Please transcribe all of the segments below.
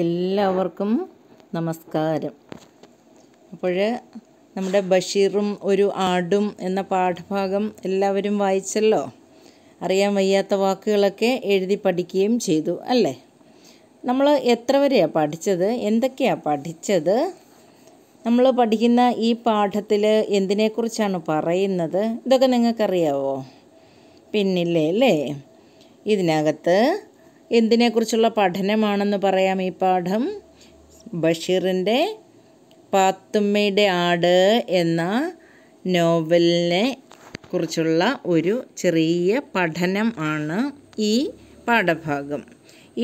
എല്ലാവർക്കും നമസ്കാരം. അപ്പോൾ നമ്മുടെ ബഷീറും ഒരു ആടും എന്ന പാഠഭാഗം എല്ലാവരും വായിച്ചല്ലോ. അറിയാൻ വയ്യാത്ത വാക്കുകളൊക്കെ എഴുതി പഠിക്കുകയും ചെയ്തു അല്ലേ? നമ്മൾ എത്ര വരെയാണ് പഠിച്ചത്? എന്തൊക്കെയാണ് പഠിച്ചത്? നമ്മൾ പഠിക്കുന്ന ഈ പാഠത്തിൽ എന്തിനെക്കുറിച്ചാണ് പറയുന്നത്? ഇതൊക്കെ നിങ്ങൾക്കറിയാവോ? പിന്നില്ലേ അല്ലേ? ഇതിനകത്ത് എന്തിനെക്കുറിച്ചുള്ള പഠനമാണെന്ന് പറയാം ഈ പാഠം. ബഷീറിൻ്റെ പാത്തുമ്മയുടെ ആട് എന്ന നോവലിനെ കുറിച്ചുള്ള ഒരു ചെറിയ പഠനം ആണ് ഈ പാഠഭാഗം.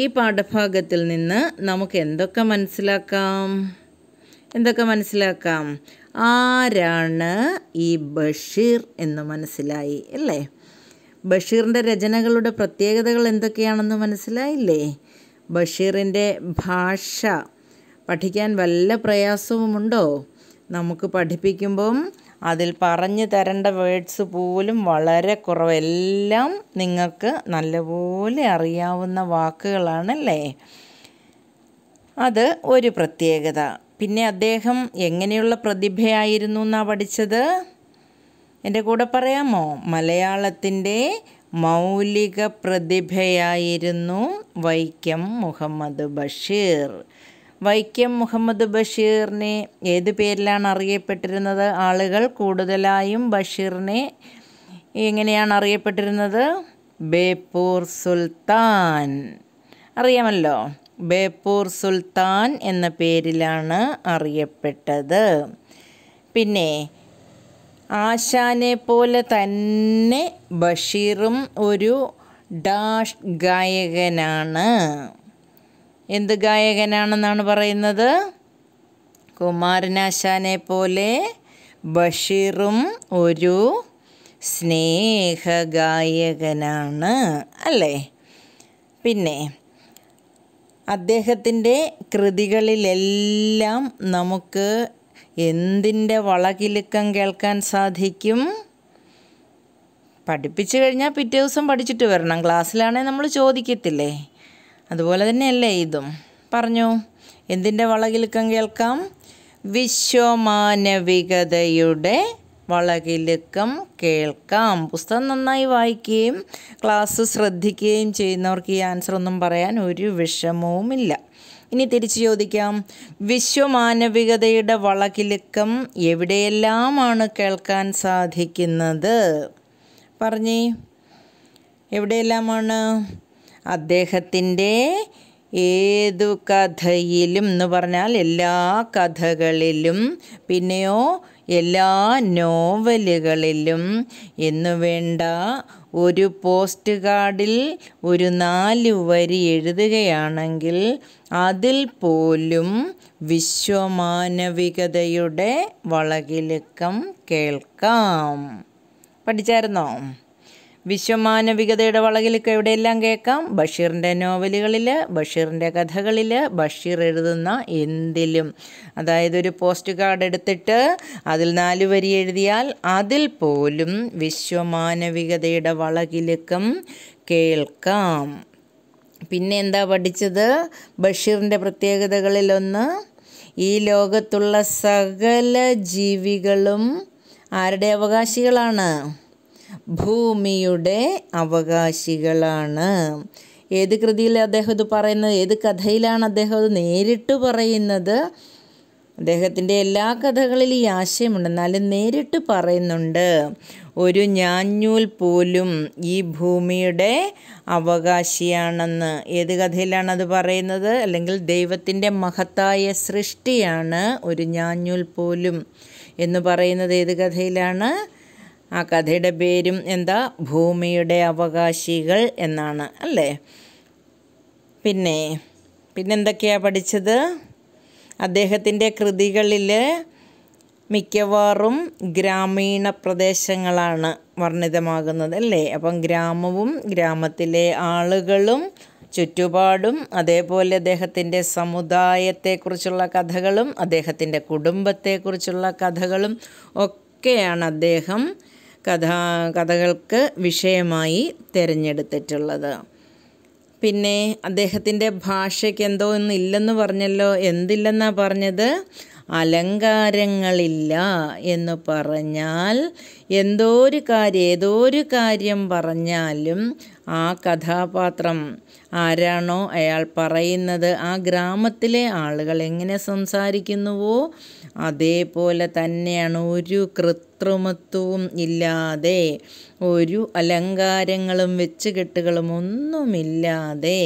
ഈ പാഠഭാഗത്തിൽ നിന്ന് നമുക്ക് എന്തൊക്കെ മനസ്സിലാക്കാം? ആരാണ് ഈ ബഷീർ എന്ന് മനസ്സിലായി അല്ലേ? ബഷീറിൻ്റെ രചനകളുടെ പ്രത്യേകതകൾ എന്തൊക്കെയാണെന്ന് മനസ്സിലായില്ലേ? ബഷീറിൻ്റെ ഭാഷ പഠിക്കാൻ വല്ല പ്രയാസവുമുണ്ടോ? നമുക്ക് പഠിപ്പിക്കുമ്പം അതിൽ പറഞ്ഞു തരേണ്ട വേർഡ്സ് പോലും വളരെ കുറവ്. എല്ലാം നിങ്ങൾക്ക് നല്ലപോലെ അറിയാവുന്ന വാക്കുകളാണല്ലേ? അത് ഒരു പ്രത്യേകത. പിന്നെ അദ്ദേഹം എങ്ങനെയുള്ള പ്രതിഭയായിരുന്നു എന്നാണ് പഠിച്ചത്? എൻ്റെ കൂടെ പറയാമോ? മലയാളത്തിൻ്റെ മൗലിക പ്രതിഭയായിരുന്നു വൈക്കം മുഹമ്മദ് ബഷീർ. വൈക്കം മുഹമ്മദ് ബഷീറിനെ ഏത് പേരിലാണ് അറിയപ്പെട്ടിരുന്നത്? ആളുകൾ കൂടുതലായും ബഷീറിനെ എങ്ങനെയാണ് അറിയപ്പെട്ടിരുന്നത്? ബേപ്പൂർ സുൽത്താൻ. അറിയാമല്ലോ, ബേപ്പൂർ സുൽത്താൻ എന്ന പേരിലാണ് അറിയപ്പെട്ടത്. പിന്നെ ആശാനെ പോലെ തന്നെ ബഷീറും ഒരു ഡാഷ് ഗായകനാണ്. എന്ത് ഗായകനാണെന്നാണ് പറയുന്നത്? കുമാരനാശാനെ പോലെ ബഷീറും ഒരു സ്നേഹഗായകനാണ് അല്ലേ? പിന്നെ അദ്ദേഹത്തിൻ്റെ കൃതികളിലെല്ലാം നമുക്ക് എന്തിൻ്റെ വളകിലുക്കം കേൾക്കാൻ സാധിക്കും? പഠിപ്പിച്ചു കഴിഞ്ഞാൽ പിറ്റേ ദിവസം പഠിച്ചിട്ട് വരണം. ക്ലാസ്സിലാണെങ്കിൽ നമ്മൾ ചോദിക്കത്തില്ലേ? അതുപോലെ തന്നെയല്ലേ ഇതും? പറഞ്ഞു, എന്തിൻ്റെ വളകിലുക്കം കേൾക്കാം? വിശ്വമാനവികതയുടെ വളകിലുക്കം കേൾക്കാം. പുസ്തകം നന്നായി വായിക്കുകയും ക്ലാസ് ശ്രദ്ധിക്കുകയും ചെയ്യുന്നവർക്ക് ഈ ആൻസർ ഒന്നും പറയാൻ ഒരു വിഷമവുമില്ല. ഇനി തിരിച്ചു ചോദിക്കാം, വിശ്വമാനവികതയുടെ വളകിലുക്കം എവിടെയെല്ലാമാണ് കേൾക്കാൻ സാധിക്കുന്നത്? പറഞ്ഞേ, എവിടെയെല്ലാമാണ്? അദ്ദേഹത്തിൻ്റെ ഏതു കഥയിലും എന്ന് പറഞ്ഞാൽ എല്ലാ കഥകളിലും, പിന്നെയോ എല്ലാ നോവലുകളിലും എന്നു വേണ്ട ഒരു പോസ്റ്റ് കാർഡിൽ ഒരു 4 വരി എഴുതുകയാണെങ്കിൽ അതിൽ പോലും വിശ്വമാനവികതയുടെ വളകിലുക്കം കേൾക്കാം. പഠിച്ചായിരുന്നോ? വിശ്വമാനവികതയുടെ വളകിലുക്കം എവിടെയെല്ലാം കേൾക്കാം? ബഷീറിൻ്റെ നോവലുകളിൽ, ബഷീറിൻ്റെ കഥകളിൽ, ബഷീർ എഴുതുന്ന എന്തിലും. അതായത് ഒരു പോസ്റ്റ് കാർഡ് എടുത്തിട്ട് അതിൽ 4 വരി എഴുതിയാൽ അതിൽ പോലും വിശ്വമാനവികതയുടെ വളകിലുക്കം കേൾക്കാം. പിന്നെ എന്താ പഠിച്ചത്? ബഷീറിൻ്റെ പ്രത്യേകതകളിലൊന്ന്, ഈ ലോകത്തുള്ള സകല ജീവികളും ആരുടെ അവകാശികളാണ്? ഭൂമിയുടെ അവകാശികളാണ്. ഏത് കൃതിയിൽ അദ്ദേഹം ഇത് പറയുന്നത്? ഏത് കഥയിലാണ് അദ്ദേഹം അത് നേരിട്ട് പറയുന്നത്? അദ്ദേഹത്തിൻ്റെ എല്ലാ കഥകളിലും ഈ ആശയമുണ്ട്, എന്നാലും നേരിട്ട് പറയുന്നുണ്ട്. ഒരു ഞാഞ്ഞൂൽ പോലും ഈ ഭൂമിയുടെ അവകാശിയാണെന്ന്. ഏത് കഥയിലാണത് പറയുന്നത്? അല്ലെങ്കിൽ ദൈവത്തിൻ്റെ മഹത്തായ സൃഷ്ടിയാണ് ഒരു ഞാഞ്ഞൂൽ പോലും എന്ന് പറയുന്നത് ഏത് കഥയിലാണ്? ആ കഥയുടെ പേരും എന്താ? ഭൂമിയുടെ അവകാശികൾ എന്നാണ് അല്ലേ? പിന്നെന്തൊക്കെയാണ് പഠിച്ചത്? അദ്ദേഹത്തിൻ്റെ കൃതികളിൽ മിക്കവാറും ഗ്രാമീണ പ്രദേശങ്ങളാണ് വർണ്ണിതമാകുന്നത് അല്ലേ? അപ്പം ഗ്രാമവും ഗ്രാമത്തിലെ ആളുകളും ചുറ്റുപാടും, അതേപോലെ അദ്ദേഹത്തിൻ്റെ സമുദായത്തെക്കുറിച്ചുള്ള കഥകളും അദ്ദേഹത്തിൻ്റെ കുടുംബത്തെക്കുറിച്ചുള്ള കഥകളും ഒക്കെയാണ് അദ്ദേഹം കഥകൾക്ക് വിഷയമായി തിരഞ്ഞെടുത്തിട്ടുള്ളത്. പിന്നെ അദ്ദേഹത്തിൻ്റെ ഭാഷയ്ക്ക് എന്തോ ഒന്നും ഇല്ലെന്ന് പറഞ്ഞല്ലോ. എന്തില്ലെന്നാ പറഞ്ഞത്? അലങ്കാരങ്ങളില്ല എന്ന് പറഞ്ഞാൽ ഏതോ ഒരു കാര്യം പറഞ്ഞാലും ആ കഥാപാത്രം ആരാണോ അയാൾ പറയുന്നത്, ആ ഗ്രാമത്തിലെ ആളുകൾ എങ്ങനെ സംസാരിക്കുന്നുവോ അതേപോലെ തന്നെയാണ്. ഒരു കൃത്രിമത്വവും ഇല്ലാതെ, ഒരു അലങ്കാരങ്ങളും വെച്ചുകെട്ടുകളും ഒന്നുമില്ലാതെ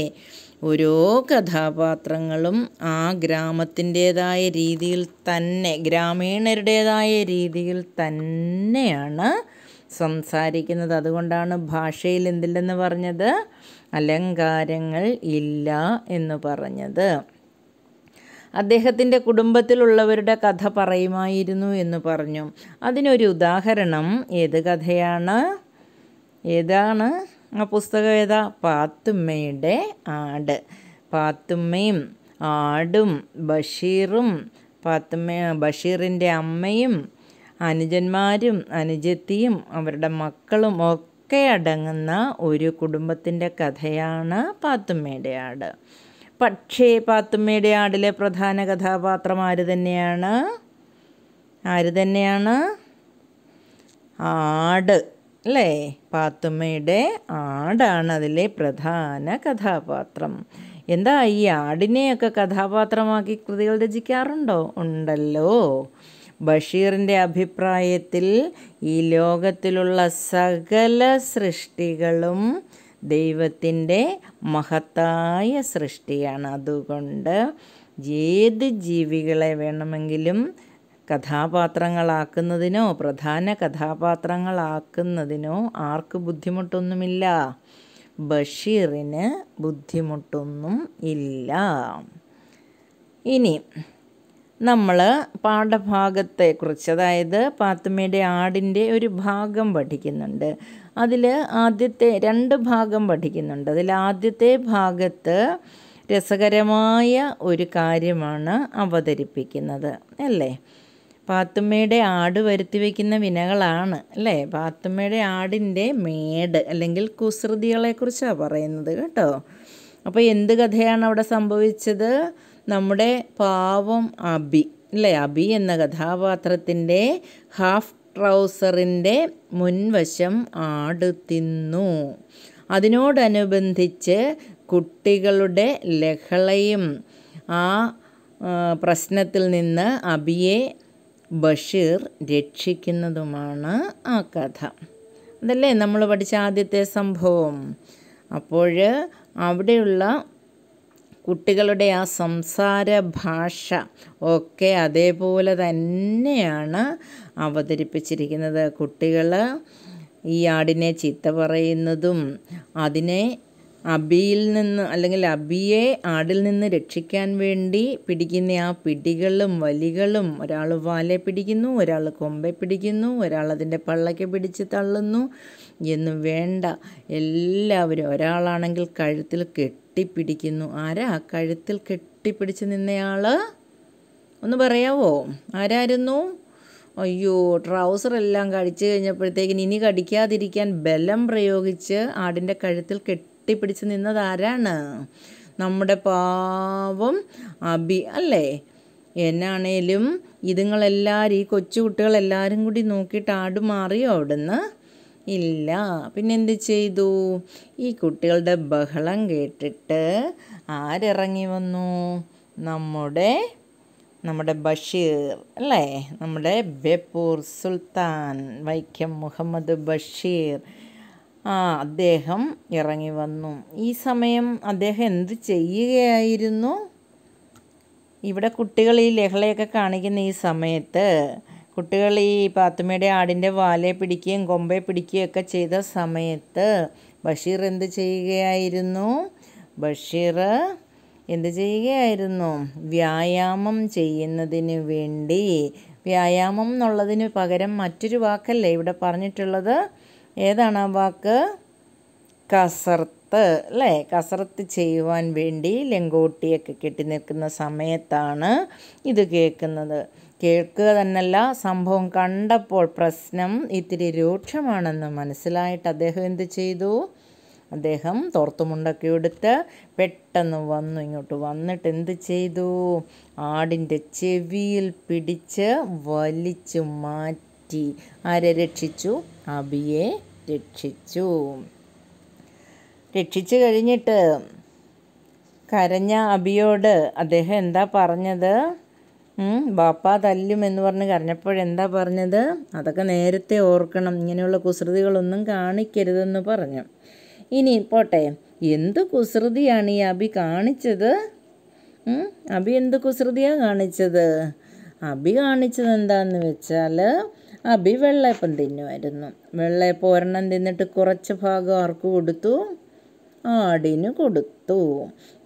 ഓരോ കഥാപാത്രങ്ങളും ആ ഗ്രാമത്തിൻ്റേതായ രീതിയിൽ തന്നെ, ഗ്രാമീണരുടേതായ രീതിയിൽ തന്നെയാണ് സംസാരിക്കുന്നത്. അതുകൊണ്ടാണ് ഭാഷയിൽ എന്തില്ലെന്ന് പറഞ്ഞത്? അലങ്കാരങ്ങൾ ഇല്ല എന്ന് പറഞ്ഞത്. അദ്ദേഹത്തിൻ്റെ കുടുംബത്തിലുള്ളവരുടെ കഥ പറയുമായിരുന്നു എന്ന് പറഞ്ഞു. അതിനൊരു ഉദാഹരണം ഏത് കഥയാണ്? ഏതാണ് ആ പുസ്തകം? ഏതാ? പാത്തുമ്മയുടെ ആട്. പാത്തുമ്മയും ആടും ബഷീറും ബഷീറിൻ്റെ അമ്മയും അനുജന്മാരും അനുജത്തിയും അവരുടെ മക്കളും ഒക്കെ അടങ്ങുന്ന ഒരു കുടുംബത്തിൻ്റെ കഥയാണ് പാത്തുമ്മയുടെ ആട്. പക്ഷേ പാത്തുമ്മയുടെ ആടിലെ പ്രധാന കഥാപാത്രം ആര് തന്നെയാണ്? ആട് അല്ലേ? പാത്തുമ്മയുടെ ആടാണ് അതിലെ പ്രധാന കഥാപാത്രം. എന്താ, ഈ ആടിനെയൊക്കെ കഥാപാത്രമാക്കി കൃതികൾ രചിക്കാറുണ്ടോ? ഉണ്ടല്ലോ. ബഷീറിൻ്റെ അഭിപ്രായത്തിൽ ഈ ലോകത്തിലുള്ള സകല സൃഷ്ടികളും ദൈവത്തിൻ്റെ മഹത്തായ സൃഷ്ടിയാണ്. അതുകൊണ്ട് ഏത് ജീവികളെ വേണമെങ്കിലും കഥാപാത്രങ്ങളാക്കുന്നതിനോ പ്രധാന കഥാപാത്രങ്ങളാക്കുന്നതിനോ ആർക്ക് ബുദ്ധിമുട്ടൊന്നുമില്ല? ബഷീറിന് ബുദ്ധിമുട്ടൊന്നും ഇല്ല. ഇനി നമ്മൾ പാഠഭാഗത്തെക്കുറിച്ച്, അതായത് പാത്തുമ്മയുടെ ആടിൻ്റെ ഒരു ഭാഗം പഠിക്കുന്നുണ്ട്. അതിൽ ആദ്യത്തെ 2 ഭാഗം പഠിക്കുന്നുണ്ട്. അതിൽ ആദ്യത്തെ ഭാഗത്ത് രസകരമായ ഒരു കാര്യമാണ് അവതരിപ്പിക്കുന്നത് അല്ലേ? പാത്തുമ്മയുടെ ആട് വരുത്തി വയ്ക്കുന്ന വിനകളാണ് അല്ലേ? പാത്തുമ്മയുടെ ആടിൻ്റെ മേട് അല്ലെങ്കിൽ കുസൃതികളെക്കുറിച്ചാണ് പറയുന്നത് കേട്ടോ. അപ്പോൾ എന്ത് കഥയാണ് അവിടെ സംഭവിച്ചത്? നമ്മുടെ പാവം അബി അല്ലേ? അബി എന്ന കഥാപാത്രത്തിൻ്റെ ഹാഫ് ട്രൗസറിൻ്റെ മുൻവശം ആട് തിന്നു. അതിനോടനുബന്ധിച്ച് കുട്ടികളുടെ ലഹളയും ആ പ്രശ്നത്തിൽ നിന്ന് അബിയെ ബഷീർ രക്ഷിക്കുന്നതുമാണ് ആ കഥ. അതല്ലേ നമ്മൾ പഠിച്ച ആദ്യത്തെ സംഭവം. അപ്പോൾ അവിടെയുള്ള കുട്ടികളുടെ ആ സംസാര ഭാഷ ഒക്കെ അതേപോലെ തന്നെയാണ് അവതരിപ്പിച്ചിരിക്കുന്നത്. കുട്ടികൾ ഈ ആടിനെ ചീത്ത പറയുന്നതും അതിനെ അബിയിൽ നിന്ന് അല്ലെങ്കിൽ അബിയെ ആടിൽ നിന്ന് രക്ഷിക്കാൻ വേണ്ടി പിടിക്കുന്ന ആ പിടികളും വലികളും, ഒരാൾ വാലെ പിടിക്കുന്നു, ഒരാൾ കൊമ്പെ പിടിക്കുന്നു, ഒരാൾ അതിൻ്റെ പള്ളയ്ക്ക് പിടിച്ച് തള്ളുന്നു എന്ന് വേണ്ട, എല്ലാവരും. ഒരാളാണെങ്കിൽ കഴുത്തിൽ കെട്ടിപ്പിടിക്കുന്നു. ആരാ കഴുത്തിൽ കെട്ടിപ്പിടിച്ച് നിന്നയാൾ? ഒന്ന് പറയാവോ? ആരായിരുന്നു? അയ്യോ, ട്രൗസറെല്ലാം കടിച്ചു കഴിഞ്ഞപ്പോഴത്തേക്കിന് ഇനി കടിക്കാതിരിക്കാൻ ബലം പ്രയോഗിച്ച് ആടിൻ്റെ കഴുത്തിൽ കെട്ടിപ്പിടിച്ച് നിന്നത് ആരാണ്? നമ്മുടെ പാവം അബി അല്ലേ? എന്നാണേലും ഇതുങ്ങളെല്ലാവരും, ഈ കൊച്ചു കുട്ടികളെല്ലാവരും കൂടി നോക്കിയിട്ട് ആട് മാറിയോ അവിടുന്ന്? ഇല്ല. പിന്നെന്ത് ചെയ്തു? ഈ കുട്ടികളുടെ ബഹളം കേട്ടിട്ട് ആരിറങ്ങി വന്നു? നമ്മുടെ ബഷീർ അല്ലേ? നമ്മുടെ ബേപ്പൂർ സുൽത്താൻ വൈക്കം മുഹമ്മദ് ബഷീർ, അദ്ദേഹം ഇറങ്ങി വന്നു. ഈ സമയം അദ്ദേഹം എന്ത് ചെയ്യുകയായിരുന്നു? ഇവിടെ കുട്ടികൾ ഈ ലഹളയൊക്കെ കാണിക്കുന്ന ഈ സമയത്ത് കുട്ടികൾ ഈ പാത്തുമ്മയുടെ ആടിൻ്റെ വാലെ പിടിക്കുകയും കൊമ്പെ പിടിക്കുകയും ഒക്കെ ചെയ്ത സമയത്ത് ബഷീർ എന്ത് ചെയ്യുകയായിരുന്നു? ബഷീർ എന്ത് ചെയ്യുകയായിരുന്നു? വ്യായാമം ചെയ്യുന്നതിന് വേണ്ടി, വ്യായാമം എന്നുള്ളതിന് പകരം മറ്റൊരു വാക്കല്ലേ ഇവിടെ പറഞ്ഞിട്ടുള്ളത്? ഏതാണ് ആ വാക്ക്? കസർത്ത് അല്ലേ? കസർത്ത് ചെയ്യുവാൻ വേണ്ടി ലങ്കോട്ടിയൊക്കെ കെട്ടി നിൽക്കുന്ന സമയത്താണ് ഇത് കേൾക്കുന്നത്. കേൾക്കുക തന്നല്ല, സംഭവം കണ്ടപ്പോൾ പ്രശ്നം ഇത്തിരി രൂക്ഷമാണെന്ന് മനസ്സിലായിട്ട് അദ്ദേഹം എന്ത് ചെയ്തു? അദ്ദേഹം തോർത്തുമുണ്ടൊക്കെ എടുത്ത് പെട്ടെന്ന് വന്നു. ഇങ്ങോട്ട് വന്നിട്ട് എന്ത് ചെയ്തു? ആടിൻ്റെ ചെവിയിൽ പിടിച്ച് വലിച്ചു മാറ്റി. ആരെ രക്ഷിച്ചു? അബിയെ രക്ഷിച്ചു. രക്ഷിച്ചു കഴിഞ്ഞിട്ട് കരഞ്ഞ അബിയോട് അദ്ദേഹം എന്താ പറഞ്ഞത്? ബാപ്പ തല്ലുമെന്ന് പറഞ്ഞ് കരഞ്ഞപ്പോഴെന്താ പറഞ്ഞത്? അതൊക്കെ നേരത്തെ ഓർക്കണം, ഇങ്ങനെയുള്ള കുസൃതികളൊന്നും കാണിക്കരുതെന്ന് പറഞ്ഞു. ഇനി പോട്ടെ, എന്ത് കുസൃതിയാണ് ഈ അബി കാണിച്ചത്? അബി എന്ത് കുസൃതിയാണ് കാണിച്ചത്? അബി കാണിച്ചത് എന്താന്ന് വെച്ചാൽ, അബി വെള്ളയപ്പം തിന്നുമായിരുന്നു. വെള്ളയപ്പം ഒരെണ്ണം തിന്നിട്ട് കുറച്ച് ഭാഗം ആർക്ക് കൊടുത്തു? ആടിന് കൊടുത്തു.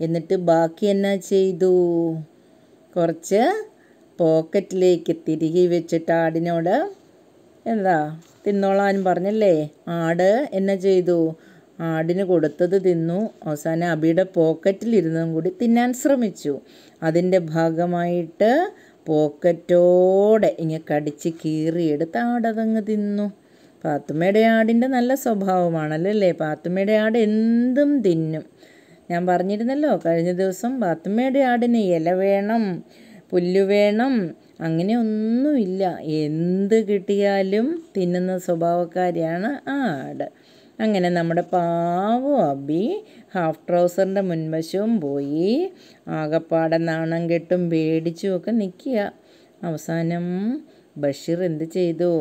എന്നിട്ട് ബാക്കി എന്നാ ചെയ്തു? കുറച്ച് പോക്കറ്റിലേക്ക് തിരികെ വെച്ചിട്ട് ആടിനോട് എന്താ തിന്നോളാൻ പറഞ്ഞല്ലേ? ആട് എന്നാ ചെയ്തു? ആടിന് കൊടുത്തത് തിന്നു. അവസാനം അബിയുടെ പോക്കറ്റിലിരുന്നതും കൂടി തിന്നാൻ ശ്രമിച്ചു. അതിൻ്റെ ഭാഗമായിട്ട് പോക്കറ്റോടെ ഇങ്ങനെ കടിച്ച് കീറിയെടുത്ത് ആടതങ്ങ് തിന്നു. പാത്തുമ്മയുടെ ആടിൻ്റെ നല്ല സ്വഭാവമാണല്ലോ അല്ലേ? പാത്തുമ്മയുടെ ആട് എന്തും തിന്നും. ഞാൻ പറഞ്ഞിരുന്നല്ലോ കഴിഞ്ഞ ദിവസം, പാത്തുമ്മയുടെ ആടിന് ഇല വേണം, പുല്ല് വേണം, അങ്ങനെ ഒന്നുമില്ല. എന്ത് കിട്ടിയാലും തിന്നുന്ന സ്വഭാവക്കാരിയാണ് ആട്. അങ്ങനെ നമ്മുടെ പാവം അബി ഹാഫ് ട്രൗസറിൻ്റെ മുൻവശവും പോയി ആകപ്പാടെ നാണം കെട്ടും പേടിച്ചും ഒക്കെ നിൽക്കുക. അവസാനം ബഷീർ എന്ത് ചെയ്തു?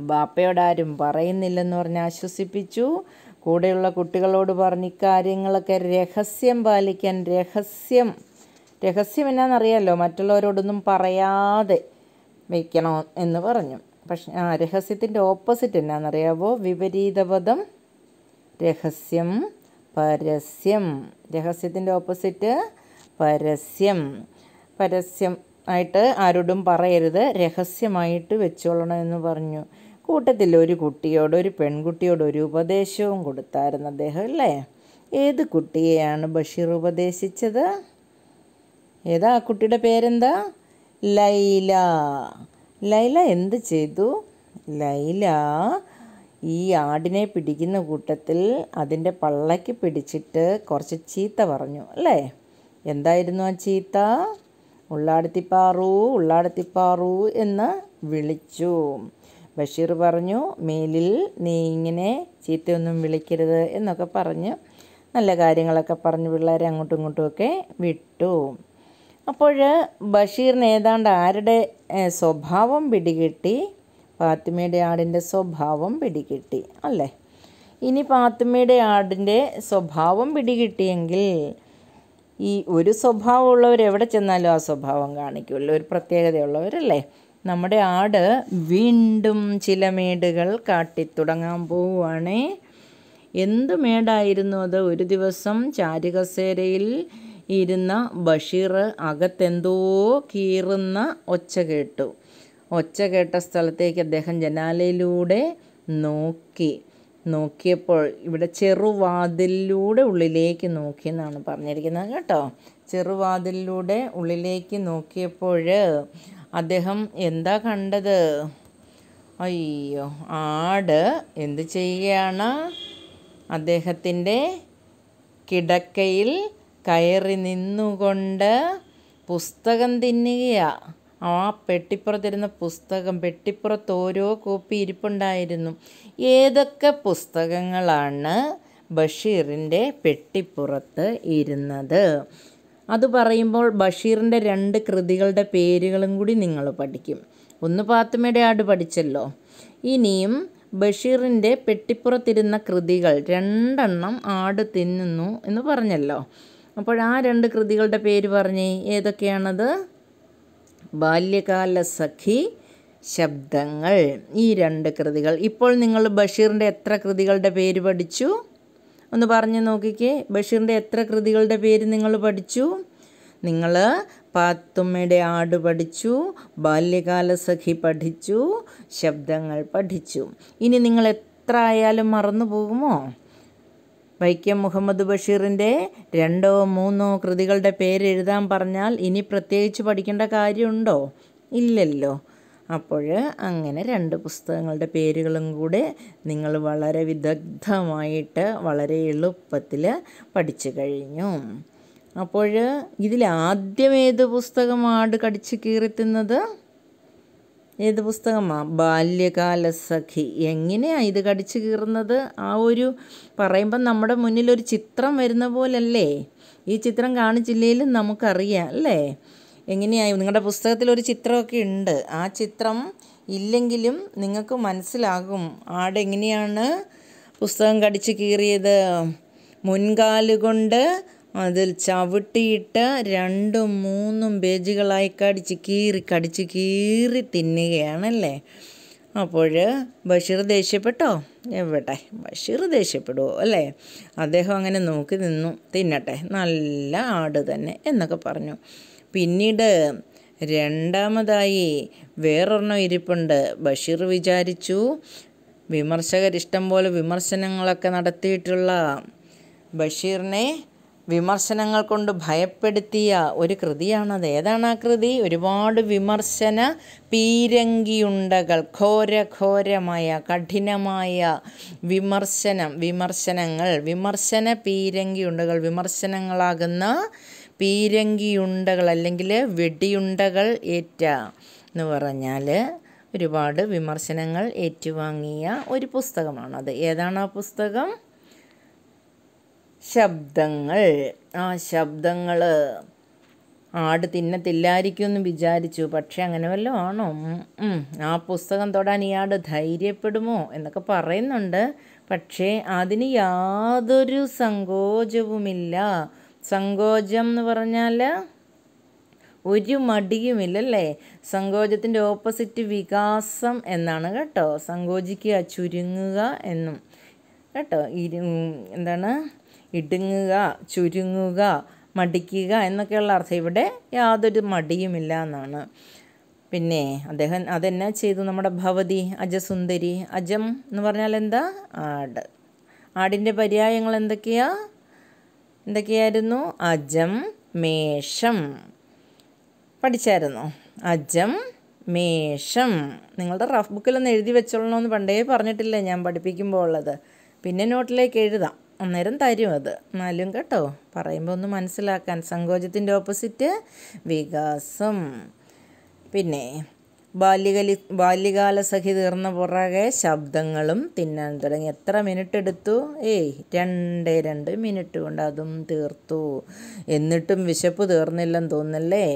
ബാപ്പയോടാരും പറയുന്നില്ലെന്ന് പറഞ്ഞ് ആശ്വസിപ്പിച്ചു. കൂടെയുള്ള കുട്ടികളോട് പറഞ്ഞ് ഇക്കാര്യങ്ങളൊക്കെ രഹസ്യം പാലിക്കാൻ. രഹസ്യം എന്നാണെന്നറിയാമല്ലോ, മറ്റുള്ളവരോടൊന്നും പറയാതെ വയ്ക്കണം എന്ന് പറഞ്ഞു. പക്ഷെ രഹസ്യത്തിൻ്റെ ഓപ്പോസിറ്റ് എന്നാണെന്നറിയാവോ? വിപരീതപദം രഹസ്യം, പരസ്യം. രഹസ്യത്തിൻ്റെ ഓപ്പോസിറ്റ് പരസ്യം. പരസ്യം ആയിട്ട് ആരോടും പറയരുത്, രഹസ്യമായിട്ട് വെച്ചോളണം എന്ന് പറഞ്ഞു. കൂട്ടത്തിൽ ഒരു കുട്ടിയോട്, ഒരു പെൺകുട്ടിയോട് ഒരു ഉപദേശവും കൊടുത്തായിരുന്നു അദ്ദേഹം അല്ലേ? ഏത് കുട്ടിയെയാണ് ബഷീർ ഉപദേശിച്ചത്? ഏതാ ആ കുട്ടിയുടെ പേരെന്താ? ലൈല. ലൈല എന്ത് ചെയ്തു? ലൈല ഈ ആടിനെ പിടിക്കുന്ന കൂട്ടത്തിൽ അതിൻ്റെ പള്ളയ്ക്ക് പിടിച്ചിട്ട് കുറച്ച് ചീത്ത പറഞ്ഞു അല്ലേ? എന്തായിരുന്നു ആ ചീത്ത? ഉള്ളാടത്തിപ്പാറു, ഉള്ളാടത്തിപ്പാറു എന്ന് വിളിച്ചു. ബഷീർ പറഞ്ഞു, മേലിൽ നീ ഇങ്ങനെ ചീത്തയൊന്നും വിളിക്കരുത് എന്നൊക്കെ പറഞ്ഞ് നല്ല കാര്യങ്ങളൊക്കെ പറഞ്ഞ് പിള്ളേരെ അങ്ങോട്ടും ഇങ്ങോട്ടുമൊക്കെ വിട്ടു. അപ്പോൾ ബഷീറിന് ഏതാണ്ട് ആരുടെ സ്വഭാവം പിടികിട്ടി? പാത്തുമ്മയുടെ ആടിൻ്റെ സ്വഭാവം പിടികിട്ടി അല്ലേ? ഇനി പാത്തുമ്മയുടെ ആടിൻ്റെ സ്വഭാവം പിടികിട്ടിയെങ്കിൽ ഈ ഒരു സ്വഭാവമുള്ളവർ എവിടെ ചെന്നാലും ആ സ്വഭാവം കാണിക്കുമല്ലോ, ഒരു പ്രത്യേകതയുള്ളവരല്ലേ? നമ്മുടെ ആട് വീണ്ടും ചില മേടുകൾ കാട്ടിത്തുടങ്ങാൻ പോവുകയാണേ. എന്ത് മേടായിരുന്നു അത്? ഒരു ദിവസം ചാരുകസേരയിൽ ഇരുന്ന ബഷീർ അകത്തെന്തോ കീറുന്ന ഒച്ച കേട്ടു. ഒച്ച കേട്ട സ്ഥലത്തേക്ക് അദ്ദേഹം ജനാലയിലൂടെ നോക്കിയപ്പോൾ ഇവിടെ ചെറുവാതിലിലൂടെ ഉള്ളിലേക്ക് നോക്കിയെന്നാണ് പറഞ്ഞിരിക്കുന്നത് കേട്ടോ. ചെറുവാതിലിലൂടെ ഉള്ളിലേക്ക് നോക്കിയപ്പോൾ അദ്ദേഹം എന്താ കണ്ടത്? അയ്യോ, ആട് എന്ത് ചെയ്യുകയാണ്? അദ്ദേഹത്തിൻ്റെ കിടക്കയിൽ കയറി നിന്നുകൊണ്ട് പുസ്തകം തിന്നുകയാണ്. ആ പെട്ടിപ്പുറത്തിരുന്ന പുസ്തകം, പെട്ടിപ്പുറത്ത് ഓരോ കോപ്പി ഇരിപ്പുണ്ടായിരുന്നു. ഏതൊക്കെ പുസ്തകങ്ങളാണ് ബഷീറിൻ്റെ പെട്ടിപ്പുറത്ത് ഇരുന്നത്? അത് പറയുമ്പോൾ ബഷീറിൻ്റെ 2 കൃതികളുടെ പേരുകളും കൂടി നിങ്ങൾ പഠിക്കും. ഒന്ന് പാത്തുമ്മയുടെ ആട് പഠിച്ചല്ലോ. ഇനിയും ബഷീറിൻ്റെ പെട്ടിപ്പുറത്തിരുന്ന കൃതികൾ 2 ആട് തിന്നുന്നു എന്ന് പറഞ്ഞല്ലോ. അപ്പോൾ ആ 2 കൃതികളുടെ പേര് പറഞ്ഞേ, ഏതൊക്കെയാണത്? ബാല്യകാല സഖി, ശബ്ദങ്ങൾ. ഈ 2 കൃതികൾ. ഇപ്പോൾ നിങ്ങൾ ബഷീറിൻ്റെ എത്ര കൃതികളുടെ പേര് പഠിച്ചു? ഒന്ന് പറഞ്ഞു നോക്കിക്കേ. ബഷീറിൻ്റെ എത്ര കൃതികളുടെ പേര് നിങ്ങൾ പഠിച്ചു? നിങ്ങൾ പാത്തുമ്മയുടെ ആട് പഠിച്ചു, ബാല്യകാല സഖി പഠിച്ചു, ശബ്ദങ്ങൾ പഠിച്ചു. ഇനി നിങ്ങൾ എത്ര ആയാലും മറന്നു പോകുമോ? വൈക്കം മുഹമ്മദ് ബഷീറിൻ്റെ 2 3 കൃതികളുടെ പേര് എഴുതാൻ പറഞ്ഞാൽ ഇനി പ്രത്യേകിച്ച് പഠിക്കേണ്ട കാര്യമുണ്ടോ? ഇല്ലല്ലോ. അപ്പോൾ അങ്ങനെ 2 പുസ്തകങ്ങളുടെ പേരുകളും കൂടെ നിങ്ങൾ വളരെ വിദഗ്ധമായിട്ട് വളരെ എളുപ്പത്തിൽ പഠിച്ചു കഴിഞ്ഞു. അപ്പോൾ ഇതിലാദ്യം ഏത് പുസ്തകം ആട് കടിച്ച് കീറിത്തുന്നത്? ഏത് പുസ്തകമാണ്? ബാല്യകാലസഖി. എങ്ങനെയാണ് ഇത് കടിച്ചു കീറുന്നത്? ആ ഒരു പറയുമ്പം നമ്മുടെ മുന്നിലൊരു ചിത്രം വരുന്ന പോലല്ലേ? ഈ ചിത്രം കാണിച്ചില്ലെങ്കിലും നമുക്കറിയാം അല്ലേ? എങ്ങനെയായി? നിങ്ങളുടെ പുസ്തകത്തിലൊരു ചിത്രമൊക്കെ ഉണ്ട്. ആ ചിത്രം ഇല്ലെങ്കിലും നിങ്ങൾക്ക് മനസ്സിലാകും ആടെങ്ങനെയാണ് പുസ്തകം കടിച്ചു കീറിയത്. മുൻകാലുകൊണ്ട് അതിൽ ചവിട്ടിയിട്ട് 2ഉം 3ഉം പേജുകളായി കടിച്ച് കീറി തിന്നുകയാണല്ലേ. അപ്പോൾ ബഷീർ ദേഷ്യപ്പെട്ടോ? എവിടെ, ബഷീർ ദേഷ്യപ്പെടുമോ അല്ലേ? അദ്ദേഹം അങ്ങനെ നോക്കി നിന്നു. തിന്നട്ടെ, നല്ല ആട് തന്നെ എന്നൊക്കെ പറഞ്ഞു. പിന്നീട് രണ്ടാമതായി വേറൊരെണ്ണം ഇരിപ്പുണ്ട്. ബഷീർ വിചാരിച്ചു വിമർശകരിഷ്ടം പോലെ വിമർശനങ്ങളൊക്കെ നടത്തിയിട്ടുള്ള ബഷീറിനെ വിമർശനങ്ങൾ കൊണ്ട് ഭയപ്പെടുത്തിയ ഒരു കൃതിയാണത്. ഏതാണ് ആ കൃതി? ഒരുപാട് വിമർശന പീരങ്കിയുണ്ടകൾ, ഘോരമായ കഠിനമായ വിമർശന പീരങ്കിയുണ്ടകൾ, വിമർശനങ്ങളാകുന്ന പീരങ്കിയുണ്ടകൾ അല്ലെങ്കിൽ വെടിയുണ്ടകൾ ഏറ്റ എന്ന് പറഞ്ഞാൽ ഒരുപാട് വിമർശനങ്ങൾ ഏറ്റുവാങ്ങിയ ഒരു പുസ്തകമാണത്. ഏതാണ് ആ പുസ്തകം? ശബ്ദങ്ങൾ. ആ ശബ്ദങ്ങൾ ആട് തിന്നത്തില്ലായിരിക്കും എന്ന് വിചാരിച്ചു. പക്ഷെ അങ്ങനെ വല്ലതും ആണോ? ആ പുസ്തകം തൊടാൻ ഈ ആട് ധൈര്യപ്പെടുമോ എന്നൊക്കെ പറയുന്നുണ്ട്. പക്ഷേ അതിന് യാതൊരു സങ്കോചവുമില്ല. സങ്കോചം എന്ന് പറഞ്ഞാൽ ഒരു മടിയുമില്ലല്ലേ. സങ്കോചത്തിൻ്റെ ഓപ്പോസിറ്റ് വികാസം എന്നാണ് കേട്ടോ. സങ്കോചിക്കുക, ചുരുങ്ങുക എന്നും കേട്ടോ. എന്താണ്? ഇടുങ്ങുക, ചുരുങ്ങുക, മടിക്കുക എന്നൊക്കെയുള്ള അർത്ഥം. ഇവിടെ യാതൊരു മടിയുമില്ല എന്നാണ്. പിന്നെ അദ്ദേഹം അതെന്നാ ചെയ്തു? നമ്മുടെ ഭവതി അജസുന്ദരി. അജം എന്ന് പറഞ്ഞാൽ എന്താ? ആട്. ആടിൻ്റെ പര്യായങ്ങൾ എന്തൊക്കെയായിരുന്നു? അജം, മേഷം. പഠിച്ചായിരുന്നോ? അജം, മേഷം. നിങ്ങളുടെ റഫ് ബുക്കിലൊന്ന് എഴുതി വെച്ചോളണമെന്ന് പണ്ടേ പറഞ്ഞിട്ടില്ലേ ഞാൻ പഠിപ്പിക്കുമ്പോൾ ഉള്ളത്. പിന്നെ നോട്ടിലേക്ക് എഴുതാം, അന്നേരം തരും അത്. എന്നാലും കേട്ടോ, പറയുമ്പോൾ ഒന്ന് മനസ്സിലാക്കാൻ. സങ്കോചത്തിൻ്റെ ഓപ്പോസിറ്റ് വികാസം. പിന്നെ ബാല്യകാലസഖി തീർന്ന പുറകെ ശബ്ദങ്ങളും തിന്നാൻ തുടങ്ങി. എത്ര മിനിറ്റ് എടുത്തു? 2 മിനിറ്റ് കൊണ്ട് അതും തീർത്തു. എന്നിട്ടും വിശപ്പ് തീർന്നില്ലെന്ന് തോന്നല്ലേ.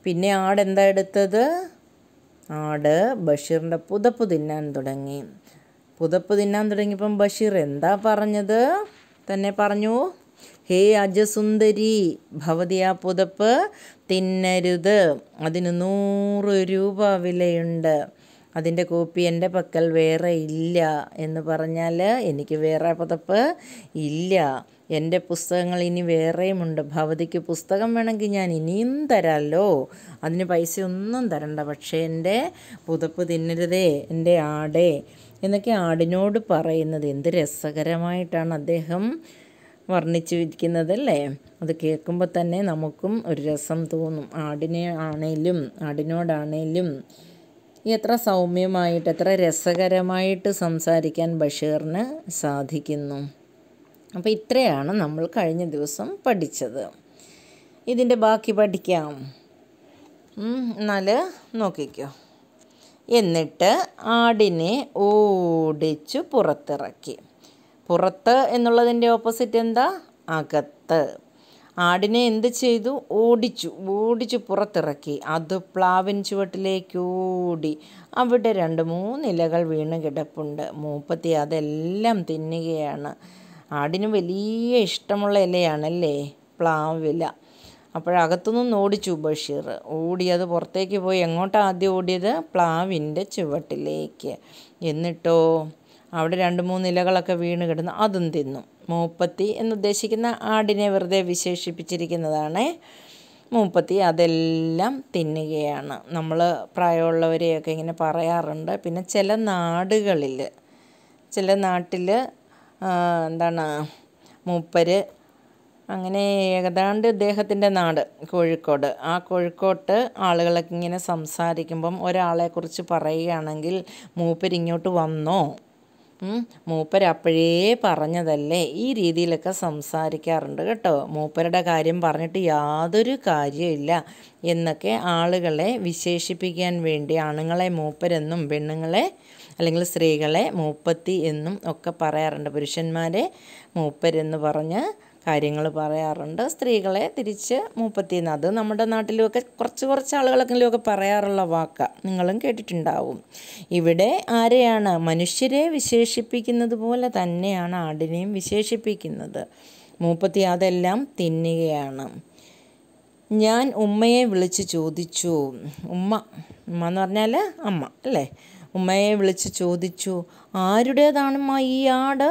പിന്നെ ആടെന്താ എടുത്തത്? ആട് ബഷീറിൻ്റെ പുതപ്പ് തിന്നാൻ തുടങ്ങി. പുതപ്പ് തിന്നാൻ തുടങ്ങിയപ്പം ബഷീർ എന്താ പറഞ്ഞത്? തന്നെ പറഞ്ഞു, ഹേ അജസുന്ദരി, ഭവതി ആ പുതപ്പ് തിന്നരുത്. അതിന് 100 രൂപ വിലയുണ്ട്. അതിൻ്റെ കോപ്പി എൻ്റെ പക്കൽ വേറെ ഇല്ല. എന്ന് പറഞ്ഞാൽ എനിക്ക് വേറെ പുതപ്പ് ഇല്ല. എൻ്റെ പുസ്തകങ്ങൾ ഇനി വേറെയുമുണ്ട്. ഭവതിക്ക് പുസ്തകം വേണമെങ്കിൽ ഞാൻ ഇനിയും തരാമല്ലോ. അതിന് പൈസ ഒന്നും തരണ്ട. പക്ഷേ എൻ്റെ പുതപ്പ് തിന്നരുതേ എൻ്റെ ആടേ എന്നൊക്കെ ആടിനോട് പറയുന്നത്. എന്ത് രസകരമായിട്ടാണ് അദ്ദേഹം വർണ്ണിച്ചിരിക്കുന്നതല്ലേ. അത് കേൾക്കുമ്പോൾ തന്നെ നമുക്കും ഒരു രസം തോന്നും. ആടിനോടാണേലും എത്ര സൗമ്യമായിട്ട് എത്ര രസകരമായിട്ട് സംസാരിക്കാൻ ബഷീറിന് സാധിക്കുന്നു. അപ്പോൾ ഇത്രയാണ് നമ്മൾ കഴിഞ്ഞ ദിവസം പഠിച്ചത്. ഇതിൻ്റെ ബാക്കി പഠിക്കാം. എന്നാൽ നോക്കിക്കോ. എന്നിട്ട് ആടിനെ ഓടിച്ചു പുറത്തിറക്കി. പുറത്ത് എന്നുള്ളതിൻ്റെ ഓപ്പോസിറ്റ് എന്താ? അകത്ത്. ആടിനെ എന്ത് ചെയ്തു? ഓടിച്ചു പുറത്തിറക്കി. അത് പ്ലാവിൻ ചുവട്ടിലേക്ക് ഓടി. അവിടെ 2-3 ഇലകൾ വീണ് കിടപ്പുണ്ട്. മൂപ്പത്തി അതെല്ലാം തിന്നുകയാണ്. ആടിന് വലിയ ഇഷ്ടമുള്ള ഇലയാണല്ലേ പ്ലാവില. അപ്പോഴകത്തുനിന്ന് ഓടിച്ചു ബഷീർ. അത് പുറത്തേക്ക് പോയി. എങ്ങോട്ടാണ് ആദ്യം ഓടിയത്? പ്ലാവിൻ്റെ ചുവട്ടിലേക്ക്. എന്നിട്ടോ അവിടെ 2-3 ഇലകളൊക്കെ വീണ് കിടന്നു. അതും തിന്നു. മൂപ്പത്തി എന്നുദ്ദേശിക്കുന്ന ആടിനെ വെറുതെ വിശേഷിപ്പിച്ചിരിക്കുന്നതാണ്. മൂപ്പത്തി അതെല്ലാം തിന്നുകയാണ്. നമ്മൾ പ്രായമുള്ളവരെയൊക്കെ ഇങ്ങനെ പറയാറുണ്ട്. പിന്നെ ചില നാട്ടിൽ മൂപ്പര് അങ്ങനെ ഏതാണ്ട് ഇദ്ദേഹത്തിൻ്റെ നാട് കോഴിക്കോട്. ആ കോഴിക്കോട്ട് ആളുകളൊക്കെ ഇങ്ങനെ സംസാരിക്കുമ്പം ഒരാളെക്കുറിച്ച് പറയുകയാണെങ്കിൽ മൂപ്പരിങ്ങോട്ട് വന്നോ, മൂപ്പരപ്പോഴേ പറഞ്ഞതല്ലേ, ഈ രീതിയിലൊക്കെ സംസാരിക്കാറുണ്ട് കേട്ടോ. മൂപ്പരുടെ കാര്യം പറഞ്ഞിട്ട് യാതൊരു കാര്യമില്ല എന്നൊക്കെ ആളുകളെ വിശേഷിപ്പിക്കാൻ വേണ്ടി ആണുങ്ങളെ മൂപ്പരെന്നും പെണ്ണുങ്ങളെ അല്ലെങ്കിൽ സ്ത്രീകളെ മൂപ്പത്തി എന്നും ഒക്കെ പറയാറുണ്ട്. പുരുഷന്മാരെ മൂപ്പരെന്ന് പറഞ്ഞ് കാര്യങ്ങൾ പറയാറുണ്ട്, സ്ത്രീകളെ തിരിച്ച് മൂപ്പത്തിന്ന്. അത് നമ്മുടെ നാട്ടിലുമൊക്കെ കുറച്ച് ആളുകളൊക്കെ പറയാറുള്ള വാക്കാണ്, നിങ്ങളും കേട്ടിട്ടുണ്ടാവും. ഇവിടെ ആരെയാണ്? മനുഷ്യരെ വിശേഷിപ്പിക്കുന്നത് പോലെ തന്നെയാണ് ആടിനെയും വിശേഷിപ്പിക്കുന്നത്. മൂപ്പത്തി അതെല്ലാം തിന്നുകയാണ്. ഞാൻ ഉമ്മയെ വിളിച്ച് ചോദിച്ചു. ഉമ്മ എന്ന് പറഞ്ഞാൽ അമ്മ അല്ലേ? ഉമ്മയെ വിളിച്ച് ചോദിച്ചു, ആരുടേതാണമ്മ ഈ ആട്?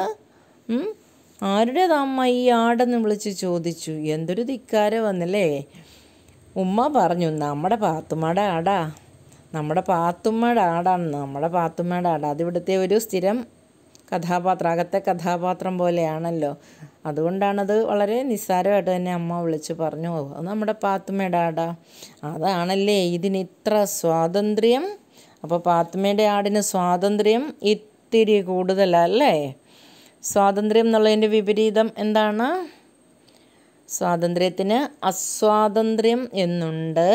ആരുടേതാമ്മ ഈ ആടെന്ന് വിളിച്ച് ചോദിച്ചു. എന്തൊരു ധിക്കാര വന്നല്ലേ. ഉമ്മ പറഞ്ഞു, നമ്മുടെ പാത്തുമ്മയുടെ ആടാ, നമ്മുടെ പാത്തുമ്മയുടെ ആടാണ്, നമ്മുടെ പാത്തുമ്മയുടെ ആടാ. അതിവിടുത്തെ ഒരു സ്ഥിരം കഥാപാത്രം, അകത്തെ കഥാപാത്രം പോലെയാണല്ലോ. അതുകൊണ്ടാണത് വളരെ നിസ്സാരമായിട്ട് തന്നെ അമ്മ വിളിച്ച് പറഞ്ഞു, അത് നമ്മുടെ പാത്തുമ്മയുടെ ആടാ. അതാണല്ലേ ഇതിന് ഇത്ര സ്വാതന്ത്ര്യം. അപ്പോൾ പാത്തുമ്മയുടെ ആടിന് സ്വാതന്ത്ര്യം ഇത്തിരി കൂടുതലല്ലേ? സ്വാതന്ത്ര്യം എന്നുള്ളതിൻ്റെ വിപരീതം എന്താണ്? സ്വാതന്ത്ര്യത്തിന് അസ്വാതന്ത്ര്യം എന്നുണ്ട്,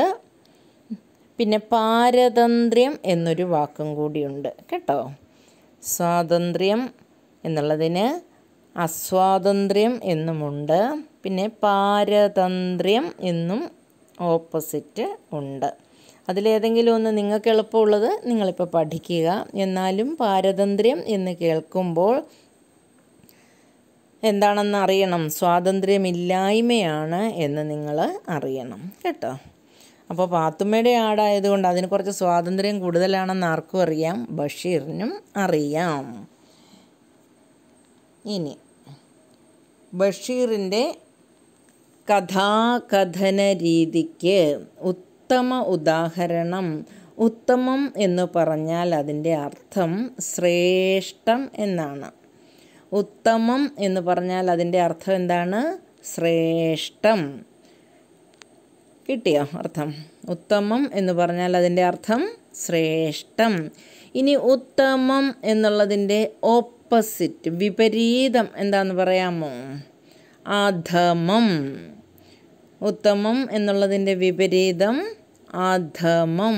പിന്നെ പാരതന്ത്ര്യം എന്നൊരു വാക്കും കൂടിയുണ്ട് കേട്ടോ. സ്വാതന്ത്ര്യം എന്നുള്ളതിന് അസ്വാതന്ത്ര്യം എന്നുമുണ്ട്, പിന്നെ പാരതന്ത്ര്യം എന്നും ഓപ്പോസിറ്റ് ഉണ്ട്. അതിലേതെങ്കിലും ഒന്ന് നിങ്ങൾക്ക് എളുപ്പമുള്ളത് നിങ്ങളിപ്പോൾ പഠിക്കുക. എന്നാലും പാരതന്ത്ര്യം എന്ന് കേൾക്കുമ്പോൾ എന്താണെന്ന് അറിയണം, സ്വാതന്ത്ര്യമില്ലായ്മയാണ് എന്ന് നിങ്ങൾ അറിയണം കേട്ടോ. അപ്പോൾ പാത്തുമ്മയുടെ ആടായതുകൊണ്ട് അതിന് കുറച്ച് സ്വാതന്ത്ര്യം കൂടുതലാണെന്ന് ആർക്കും അറിയാം, ബഷീറിനും അറിയാം. ഇനി ബഷീറിൻ്റെ കഥാകഥന രീതിക്ക് ഉത്തമ ഉദാഹരണം. ഉത്തമം എന്ന് പറഞ്ഞാൽ അതിൻ്റെ അർത്ഥം ശ്രേഷ്ഠം എന്നാണ്. ഉത്തമം എന്ന് പറഞ്ഞാൽ അതിൻ്റെ അർത്ഥം എന്താണ്? ശ്രേഷ്ഠം. കിട്ടിയോ അർത്ഥം? ഉത്തമം എന്ന് പറഞ്ഞാൽ അതിൻ്റെ അർത്ഥം ശ്രേഷ്ഠം. ഇനി ഉത്തമം എന്നുള്ളതിൻ്റെ ഓപ്പോസിറ്റ്, വിപരീതം എന്താന്ന് പറയാമോ? അധമം. ഉത്തമം എന്നുള്ളതിൻ്റെ വിപരീതം അധമം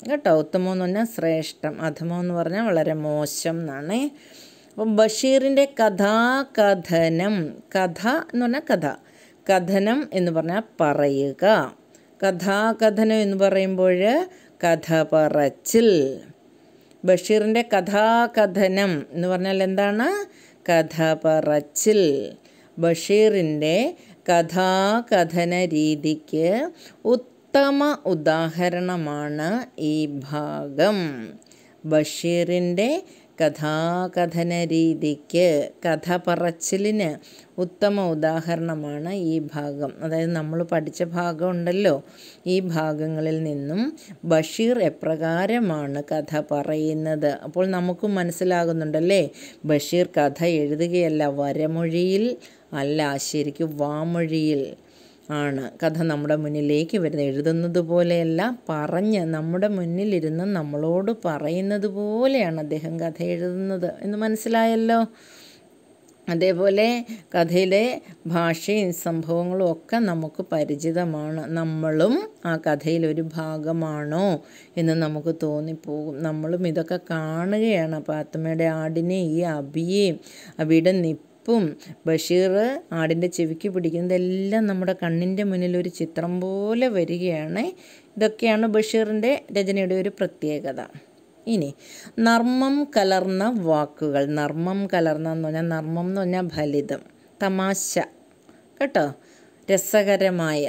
കേട്ടോ. ഉത്തമം എന്ന് പറഞ്ഞാൽ ശ്രേഷ്ഠം, അധമം എന്ന് പറഞ്ഞാൽ വളരെ മോശം എന്നാണ്. അപ്പം ബഷീറിൻ്റെ കഥാകഥനം, കഥ എന്ന് പറഞ്ഞാൽ കഥ, കഥനം എന്ന് പറഞ്ഞാൽ പറയുക. കഥാകഥനം എന്ന് പറയുമ്പോൾ കഥ പറച്ചിൽ. ബഷീറിൻ്റെ കഥാകഥനം എന്ന് പറഞ്ഞാൽ എന്താണ്? കഥ പറച്ചിൽ. ബഷീറിൻ്റെ കഥാകഥന രീതിക്ക് ഉത്തമ ഉദാഹരണമാണ് ഈ ഭാഗം. ബഷീറിൻ്റെ കഥാകഥന രീതിക്ക്, കഥ പറച്ചിലിന് ഉത്തമ ഉദാഹരണമാണ് ഈ ഭാഗം. അതായത് നമ്മൾ പഠിച്ച ഭാഗം ഉണ്ടല്ലോ, ഈ ഭാഗങ്ങളിൽ നിന്നും ബഷീർ എപ്രകാരമാണ് കഥ പറയുന്നത് അപ്പോൾ നമുക്ക് മനസ്സിലാകുന്നുണ്ടല്ലേ. ബഷീർ കഥ എഴുതുകയല്ല, വരമൊഴിയിൽ അല്ല, ശരിക്കും വാമൊഴിയിൽ ആണ് കഥ നമ്മുടെ മുന്നിലേക്ക് വരുന്നത്. എഴുതുന്നത് പോലെയല്ല, പറഞ്ഞ് നമ്മുടെ മുന്നിലിരുന്ന് നമ്മളോട് പറയുന്നത് പോലെയാണ് അദ്ദേഹം കഥ എഴുതുന്നത് എന്ന് മനസ്സിലായല്ലോ. അതേപോലെ കഥയിലെ ഭാഷയും സംഭവങ്ങളും ഒക്കെ നമുക്ക് പരിചിതമാണ്. നമ്മളും ആ കഥയിലൊരു ഭാഗമാണോ എന്ന് നമുക്ക് തോന്നിപ്പോകും. നമ്മളും ഇതൊക്കെ കാണുകയാണ്. പാത്തുമ്മയുടെ ആടിനെ, ഈ അബിയെയും അബിയുടെ ബഷീർ ആടിൻ്റെ ചെവിക്ക് പിടിക്കുന്നതെല്ലാം നമ്മുടെ കണ്ണിൻ്റെ മുന്നിൽ ഒരു ചിത്രം പോലെ വരികയാണ്. ഇതൊക്കെയാണ് ബഷീറിൻ്റെ രചനയുടെ ഒരു പ്രത്യേകത. ഇനി നർമ്മം കലർന്ന വാക്കുകൾ. നർമ്മം കലർന്ന എന്ന് പറഞ്ഞാൽ, നർമ്മം എന്ന് പറഞ്ഞാൽ ഫലിതം, തമാശ കേട്ടോ, രസകരമായ.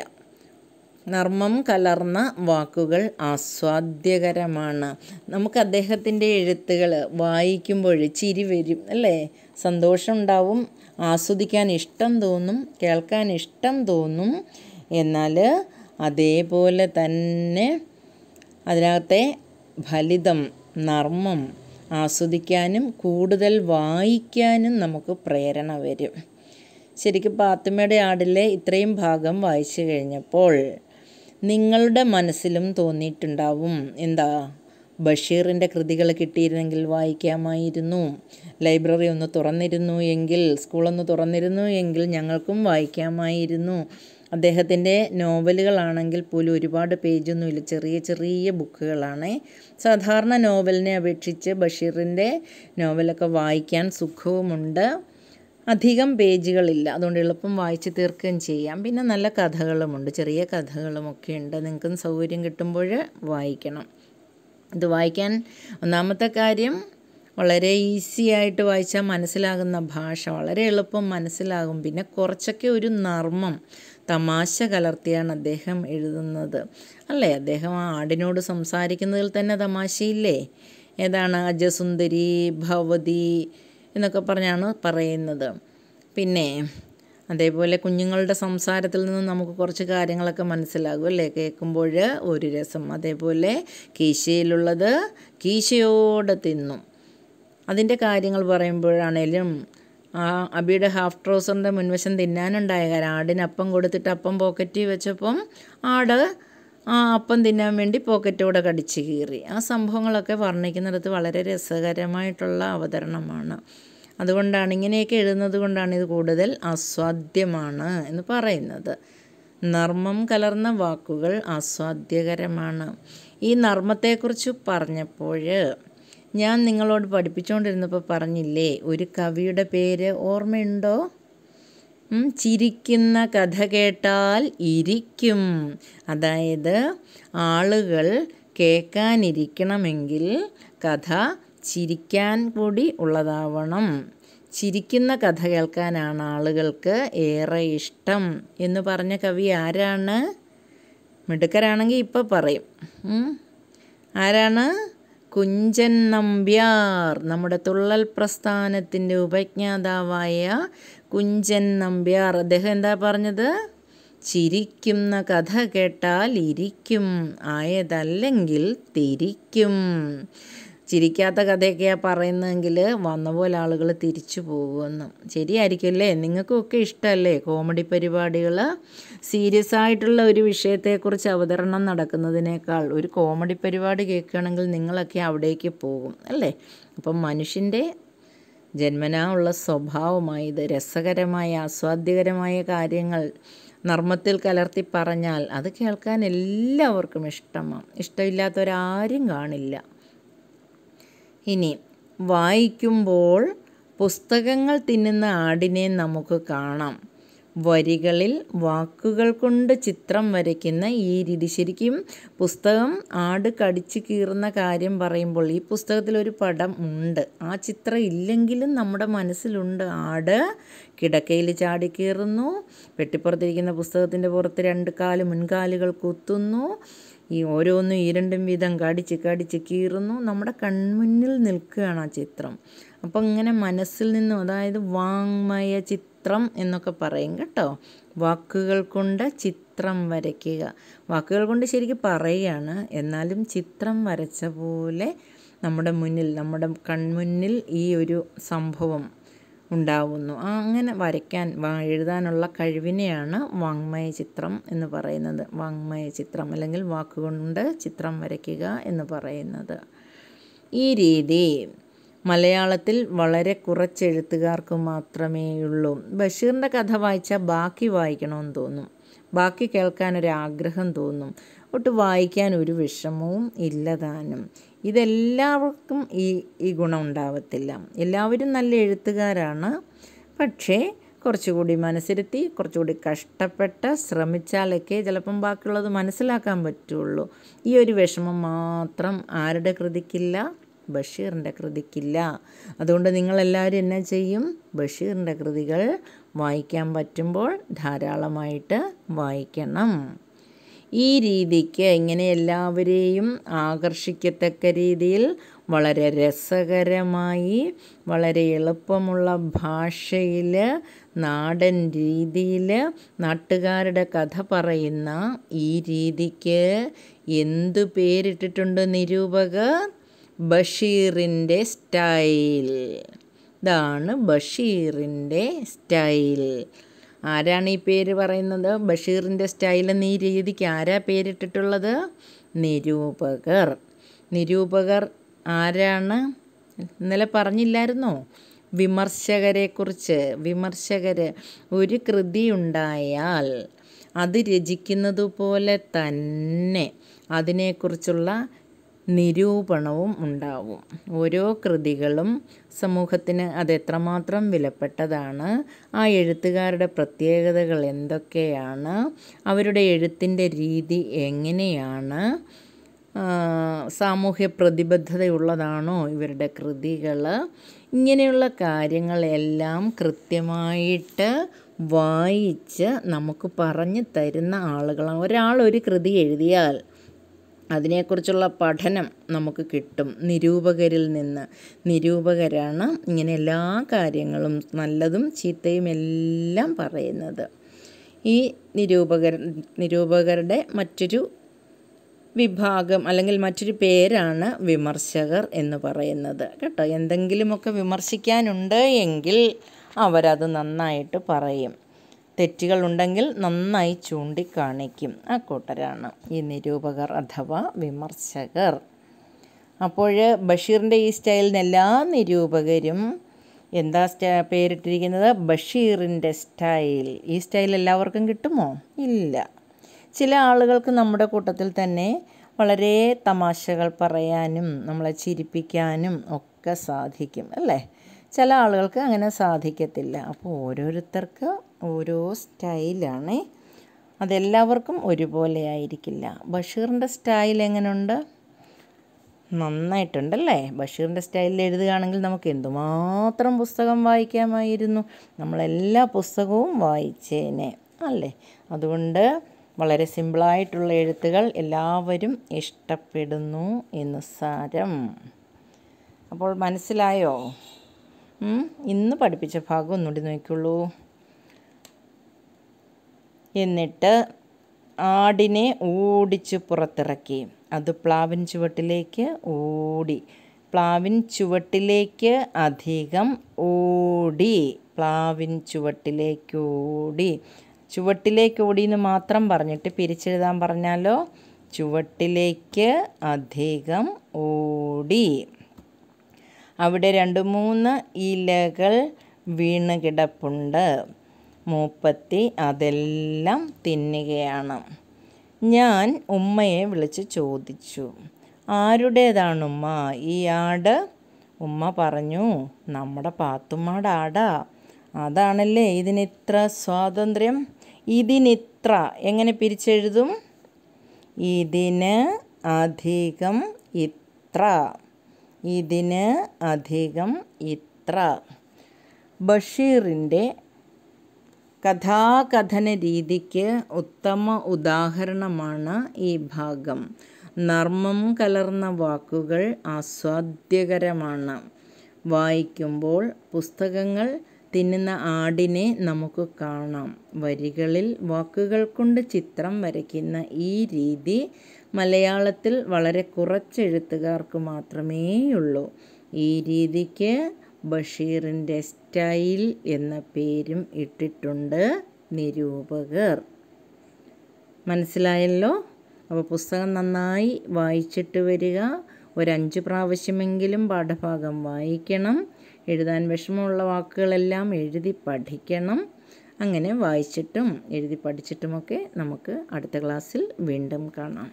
നർമ്മം കലർന്ന വാക്കുകൾ ആസ്വാദ്യകരമാണ്. നമുക്ക് അദ്ദേഹത്തിൻ്റെ എഴുത്തുകൾ വായിക്കുമ്പോൾ ചിരി വരും അല്ലേ, സന്തോഷം ഉണ്ടാവും, ആസ്വദിക്കാൻ ഇഷ്ടം തോന്നും, കേൾക്കാൻ ഇഷ്ടം തോന്നും. എന്നാൽ അതേപോലെ തന്നെ അതിനകത്തെ ഫലിതം, നർമ്മം ആസ്വദിക്കാനും കൂടുതൽ വായിക്കാനും നമുക്ക് പ്രേരണ വരും. ശരിക്കും പാത്തുമ്മയുടെ ആടിലെ ഇത്രയും ഭാഗം വായിച്ചു കഴിഞ്ഞപ്പോൾ നിങ്ങളുടെ മനസ്സിലും തോന്നിയിട്ടുണ്ടാവും എന്താ, ബഷീറിൻ്റെ കൃതികൾ കിട്ടിയിരുന്നെങ്കിൽ വായിക്കാമായിരുന്നു, ലൈബ്രറി ഒന്ന് തുറന്നിരുന്നു എങ്കിൽ, സ്കൂളൊന്ന് തുറന്നിരുന്നു എങ്കിൽ ഞങ്ങൾക്കും വായിക്കാമായിരുന്നു. അദ്ദേഹത്തിൻ്റെ നോവലുകളാണെങ്കിൽ പോലും ഒരുപാട് പേജൊന്നുമില്ല, ചെറിയ ചെറിയ ബുക്കുകളാണ്. സാധാരണ നോവലിനെ അപേക്ഷിച്ച് ബഷീറിൻ്റെ നോവലൊക്കെ വായിക്കാൻ സുഖവുമുണ്ട്, അധികം പേജുകളില്ല, അതുകൊണ്ട് എളുപ്പം വായിച്ച് തീർക്കുകയും ചെയ്യാം. പിന്നെ നല്ല കഥകളുമുണ്ട്, ചെറിയ കഥകളുമൊക്കെ ഉണ്ട്. നിങ്ങൾക്കും സൗകര്യം കിട്ടുമ്പോൾ വായിക്കണം. ഇത് വായിക്കാൻ ഒന്നാമത്തെ കാര്യം വളരെ ഈസി ആയിട്ട് വായിച്ചാൽ മനസ്സിലാകുന്ന ഭാഷ, വളരെ എളുപ്പം മനസ്സിലാകും. പിന്നെ കുറച്ചൊക്കെ ഒരു നർമ്മം, തമാശ കലർത്തിയാണ് അദ്ദേഹം എഴുതുന്നത് അല്ലേ. അദ്ദേഹം ആ ആടിനോട് സംസാരിക്കുന്നതിൽ തന്നെ തമാശയില്ലേ. ഏതാണ് അജസുന്ദരി ഭവതി എന്നൊക്കെ പറഞ്ഞാണ് പറയുന്നത്. പിന്നെ അതേപോലെ കുഞ്ഞുങ്ങളുടെ സംസാരത്തിൽ നിന്ന് നമുക്ക് കുറച്ച് കാര്യങ്ങളൊക്കെ മനസ്സിലാകും അല്ലേ, കേൾക്കുമ്പോൾ ഒരു രസം. അതേപോലെ കീശയിലുള്ളത് കീശയോടെ തിന്നും, അതിൻ്റെ കാര്യങ്ങൾ പറയുമ്പോഴാണേലും ആ അബിയുടെ ഹാഫ് ട്രൗസറിൻ്റെ മുൻവശം തിന്നാനുണ്ടായ കാര്യം, ആടിന് അപ്പം കൊടുത്തിട്ട് അപ്പം പോക്കറ്റിൽ വെച്ചപ്പം ആട് ആ അപ്പം തിന്നാൻ വേണ്ടി പോക്കറ്റോടെ കടിച്ച് കീറി. ആ സംഭവങ്ങളൊക്കെ വർണ്ണിക്കുന്നിടത്ത് വളരെ രസകരമായിട്ടുള്ള അവതരണമാണ്. അതുകൊണ്ടാണ് ഇങ്ങനെയൊക്കെ എഴുതുന്നത് കൊണ്ടാണ് ഇത് കൂടുതൽ ആസ്വാദ്യമാണ് എന്ന് പറയുന്നത്. നർമ്മം കലർന്ന വാക്കുകൾ ആസ്വാദ്യകരമാണ്. ഈ നർമ്മത്തെക്കുറിച്ച് പറഞ്ഞപ്പോൾ ഞാൻ നിങ്ങളോട് പഠിപ്പിച്ചുകൊണ്ടിരുന്നപ്പോൾ പറഞ്ഞില്ലേ, ഒരു കവിയുടെ പേര് ഓർമ്മയുണ്ടോ? ചിരിക്കുന്ന കഥ കേട്ടാൽ ഇരിക്കും. അതായത് ആളുകൾ കേൾക്കാനിരിക്കണമെങ്കിൽ കഥ ചിരിക്കാൻ കൂടി ഉള്ളതാവണം. ചിരിക്കുന്ന കഥ കേൾക്കാനാണ് ആളുകൾക്ക് ഏറെ ഇഷ്ടം എന്ന് പറഞ്ഞ കവി ആരാണ്? മിടുക്കരാണെങ്കിൽ ഇപ്പോൾ പറയും. ആരാണ്? കുഞ്ചൻ നമ്പ്യാർ. നമ്മുടെ തുള്ളൽ പ്രസ്ഥാനത്തിൻ്റെ ഉപജ്ഞാതാവായ കുഞ്ചൻ നമ്പ്യാർ. അദ്ദേഹം എന്താ പറഞ്ഞത്? ചിരിക്കുന്ന കഥ കേട്ടാൽ ഇരിക്കും, ആയതല്ലെങ്കിൽ തിരിക്കും. ചിരിക്കാത്ത കഥയൊക്കെയാണ് പറയുന്നതെങ്കിൽ വന്ന പോലെ ആളുകൾ തിരിച്ചു പോകുമെന്ന്. ശരിയായിരിക്കുമല്ലേ? നിങ്ങൾക്കൊക്കെ ഇഷ്ടമല്ലേ കോമഡി പരിപാടികൾ? സീരിയസ് ആയിട്ടുള്ള ഒരു വിഷയത്തെക്കുറിച്ച് അവതരണം നടക്കുന്നതിനേക്കാൾ ഒരു കോമഡി പരിപാടി കേൾക്കുകയാണെങ്കിൽ നിങ്ങളൊക്കെ അവിടേക്ക് പോകും അല്ലേ. അപ്പം മനുഷ്യൻ്റെ ജന്മനാ ഉള്ള സ്വഭാവമായത് രസകരമായ ആസ്വാദ്യകരമായ കാര്യങ്ങൾ നർമ്മത്തിൽ കലർത്തി പറഞ്ഞാൽ അത് കേൾക്കാൻ എല്ലാവർക്കും ഇഷ്ടമാണ്. ഇഷ്ടമില്ലാത്തവരാരും കാണില്ല. ഇനി വായിക്കുമ്പോൾ പുസ്തകങ്ങൾ തിന്നുന്ന ആടിനെ നമുക്ക് കാണാം. വരികളിൽ വാക്കുകൾ കൊണ്ട് ചിത്രം വരയ്ക്കുന്ന ഈ രീതി. ശരിക്കും പുസ്തകം ആട് കടിച്ച് കീറുന്ന കാര്യം പറയുമ്പോൾ ഈ പുസ്തകത്തിലൊരു പടം ഉണ്ട്, ആ ചിത്രം ഇല്ലെങ്കിലും നമ്മുടെ മനസ്സിലുണ്ട്. ആട് കിടക്കയിൽ ചാടി കീറുന്നു, പെട്ടിപ്പുറത്തിരിക്കുന്ന പുസ്തകത്തിൻ്റെ പുറത്ത് 2 കാല് മുൻകാലുകൾ കുത്തുന്നു, ഈ ഓരോന്നും 2 വീതം കടിച്ച് കീറുന്നു. നമ്മുടെ കൺമുന്നിൽ നിൽക്കുകയാണ് ആ ചിത്രം. അപ്പം ഇങ്ങനെ മനസ്സിൽ നിന്നും, അതായത് വാങ്മയ ചിത്രം എന്നൊക്കെ പറയും കേട്ടോ. വാക്കുകൾ കൊണ്ട് ചിത്രം വരയ്ക്കുക. വാക്കുകൾ കൊണ്ട് ശരിക്കും പറയുകയാണ്, എന്നാലും ചിത്രം വരച്ച പോലെ നമ്മുടെ മുന്നിൽ, നമ്മുടെ കൺമുന്നിൽ ഈ ഒരു സംഭവം ഉണ്ടാവുന്നു. അങ്ങനെ വരയ്ക്കാൻ എഴുതാനുള്ള കഴിവിനെയാണ് വാങ്മയ ചിത്രം എന്ന് പറയുന്നത്. വാങ്മയ ചിത്രം അല്ലെങ്കിൽ വാക്കുകൊണ്ട് ചിത്രം വരയ്ക്കുക എന്ന് പറയുന്നത്. ഈ രീതി മലയാളത്തിൽ വളരെ കുറച്ച് എഴുത്തുകാർക്ക് മാത്രമേ ഉള്ളൂ. ബഷീറിൻ്റെ കഥ വായിച്ചാൽ ബാക്കി വായിക്കണമെന്ന് തോന്നും, ബാക്കി കേൾക്കാനൊരാഗ്രഹം തോന്നും. ഒട്ട് വായിക്കാൻ ഒരു വിഷമവും ഇല്ലതാനും. ഇതെല്ലാവർക്കും ഈ ഗുണം ഉണ്ടാവത്തില്ല. എല്ലാവരും നല്ല എഴുത്തുകാരാണ്, പക്ഷേ കുറച്ചുകൂടി മനസ്സിരുത്തി കുറച്ചുകൂടി കഷ്ടപ്പെട്ട് ശ്രമിച്ചാലൊക്കെ ചിലപ്പം ബാക്കിയുള്ളത് മനസ്സിലാക്കാൻ പറ്റുള്ളൂ. ഈ ഒരു വിഷമം മാത്രം ആരുടെ കൃതിക്കില്ല? ബഷീറിൻ്റെ കൃതിക്കില്ല. അതുകൊണ്ട് നിങ്ങളെല്ലാവരും എന്നാ ചെയ്യും? ബഷീറിൻ്റെ കൃതികൾ വായിക്കാൻ പറ്റുമ്പോൾ ധാരാളമായിട്ട് വായിക്കണം. ഈ രീതിക്ക് ഇങ്ങനെ എല്ലാവരെയും ആകർഷിക്കത്തക്ക രീതിയിൽ വളരെ രസകരമായി, വളരെ എളുപ്പമുള്ള ഭാഷയിൽ, നാടൻ രീതിയിൽ നാട്ടുകാരുടെ കഥ പറയുന്ന ഈ രീതിക്ക് എന്തു പേരിട്ടിട്ടുണ്ട് നിരൂപകർ? ബഷീറിൻ്റെ സ്റ്റൈൽ. ഇതാണ് ബഷീറിൻ്റെ സ്റ്റൈൽ. ആരാണ് ഈ പേര് പറയുന്നത്? ബഷീറിൻ്റെ സ്റ്റൈൽ എന്ന ഈ രീതിക്ക് ആരാ പേരിട്ടിട്ടുള്ളത്? നിരൂപകർ. നിരൂപകർ ആരാണ്? ഇന്നലെ പറഞ്ഞില്ലായിരുന്നോ? വിമർശകരെക്കുറിച്ച്. വിമർശകർ ഒരു കൃതി ഉണ്ടായാൽ അത് രചിക്കുന്നത് പോലെ തന്നെ അതിനെക്കുറിച്ചുള്ള നിരൂപണവും ഉണ്ടാവും. ഓരോ കൃതികളും സമൂഹത്തിന് അതെത്രമാത്രം വിലപ്പെട്ടതാണ്, ആ എഴുത്തുകാരുടെ പ്രത്യേകതകൾ എന്തൊക്കെയാണ്, അവരുടെ എഴുത്തിൻ്റെ രീതി എങ്ങനെയാണ്, സാമൂഹ്യ പ്രതിബദ്ധതയുള്ളതാണോ ഇവരുടെ കൃതികൾ, ഇങ്ങനെയുള്ള കാര്യങ്ങളെല്ലാം കൃത്യമായിട്ട് വായിച്ച് നമുക്ക് പറഞ്ഞു തരുന്ന ആളുകളാണ്. ഒരാൾ ഒരു കൃതി എഴുതിയാൽ അതിനെക്കുറിച്ചുള്ള പഠനം നമുക്ക് കിട്ടും നിരൂപകരിൽ നിന്ന്. നിരൂപകരാണ് ഇങ്ങനെ എല്ലാ കാര്യങ്ങളും നല്ലതും ചീത്തയും എല്ലാം പറയുന്നത്. ഈ നിരൂപകരുടെ മറ്റൊരു വിഭാഗം അല്ലെങ്കിൽ മറ്റൊരു പേരാണ് വിമർശകർ എന്ന് പറയുന്നത് കേട്ടോ. എന്തെങ്കിലുമൊക്കെ വിമർശിക്കാനുണ്ട് എങ്കിൽ അവരത് നന്നായിട്ട് പറയും. തെറ്റുകളുണ്ടെങ്കിൽ നന്നായി ചൂണ്ടിക്കാണിക്കും. ആ കൂട്ടരാണ് ഈ നിരൂപകർ അഥവാ വിമർശകർ. അപ്പോൾ ബഷീറിൻ്റെ ഈ സ്റ്റൈലിന് എല്ലാ നിരൂപകരും എന്താ പേരിട്ടിരിക്കുന്നത്? ബഷീറിൻ്റെ സ്റ്റൈൽ. ഈ സ്റ്റൈൽ എല്ലാവർക്കും കിട്ടുമോ? ഇല്ല. ചില ആളുകൾക്ക് നമ്മുടെ കൂട്ടത്തിൽ തന്നെ വളരെ തമാശകൾ പറയാനും നമ്മളെ ചിരിപ്പിക്കാനും ഒക്കെ സാധിക്കും അല്ലേ? ചില ആളുകൾക്ക് അങ്ങനെ സാധിക്കത്തില്ല. അപ്പോൾ ഓരോരുത്തർക്ക് ഓരോ സ്റ്റൈലാണ്. അതെല്ലാവർക്കും ഒരുപോലെ ആയിരിക്കില്ല. ബഷീറിൻ്റെ സ്റ്റൈൽ എങ്ങനെയുണ്ട്? നന്നായിട്ടുണ്ടല്ലേ? ബഷീറിൻ്റെ സ്റ്റൈലിൽ എഴുതുകയാണെങ്കിൽ നമുക്ക് എന്തുമാത്രം പുസ്തകം വായിക്കാമായിരുന്നു. നമ്മളെല്ലാ പുസ്തകവും വായിച്ചേനെ അല്ലേ? അതുകൊണ്ട് വളരെ സിമ്പിളായിട്ടുള്ള എഴുത്തുകൾ എല്ലാവരും ഇഷ്ടപ്പെടുന്നു എന്ന് സാരം. അപ്പോൾ മനസ്സിലായോ? ഇന്ന് പഠിപ്പിച്ച ഭാഗം ഒന്നുകൂടി നോക്കിയുള്ളൂ. എന്നിട്ട് ആടിനെ ഓടിച്ച് പുറത്തിറക്കി. അത് പ്ലാവിൻ ചുവട്ടിലേക്ക് ഓടി. പ്ലാവിൻ ചുവട്ടിലേക്ക് അധികം ഓടി. പ്ലാവിൻ ചുവട്ടിലേക്ക് ഓടി. ചുവട്ടിലേക്ക് ഓടി എന്ന് മാത്രം പറഞ്ഞിട്ട് പിരിച്ചെഴുതാൻ പറഞ്ഞാലോ? ചുവട്ടിലേക്ക് അധികം ഓടി. അവിടെ 2-3 ഇലകൾ വീണ് കിടപ്പുണ്ട്. മൂപ്പത്തി അതെല്ലാം തിന്നുകയാണ്. ഞാൻ ഉമ്മയെ വിളിച്ച് ചോദിച്ചു, ആരുടേതാണുമ്മ ഈ ആട്? ഉമ്മ പറഞ്ഞു, നമ്മുടെ പാത്തുമ്മയുടെ ആടാ. അതാണല്ലേ ഇതിനിത്ര സ്വാതന്ത്ര്യം. ഇതിനിത്ര എങ്ങനെ പിരിച്ചെഴുതും? ഇതിന് അധികം ഇത്ര. ഇതിന് അധികം ഇത്ര. ബഷീറിൻ്റെ കഥാകഥന രീതിക്ക് ഉത്തമ ഉദാഹരണമാണ് ഈ ഭാഗം. നർമ്മം കലർന്ന വാക്കുകൾ ആസ്വാദ്യകരമാണ്. വായിക്കുമ്പോൾ പുസ്തകങ്ങൾ തിന്നുന്ന ആടിനെ നമുക്ക് കാണാം. വരികളിൽ വാക്കുകൾ കൊണ്ട് ചിത്രം വരയ്ക്കുന്ന ഈ രീതി മലയാളത്തിൽ വളരെ കുറച്ച് എഴുത്തുകാർക്ക് മാത്രമേയുള്ളൂ. ഈ രീതിക്ക് ബഷീറിൻ്റെ സ്റ്റൈൽ എന്ന പേരും ഇട്ടിട്ടുണ്ട് നിരൂപകർ. മനസ്സിലായല്ലോ? അപ്പോൾ പുസ്തകം നന്നായി വായിച്ചിട്ട് വരിക. 5 പ്രാവശ്യമെങ്കിലും പാഠഭാഗം വായിക്കണം. എഴുതാൻ വിഷമമുള്ള വാക്കുകളെല്ലാം എഴുതി പഠിക്കണം. അങ്ങനെ വായിച്ചിട്ടും എഴുതി പഠിച്ചിട്ടുമൊക്കെ നമുക്ക് അടുത്ത ക്ലാസ്സിൽ വീണ്ടും കാണാം.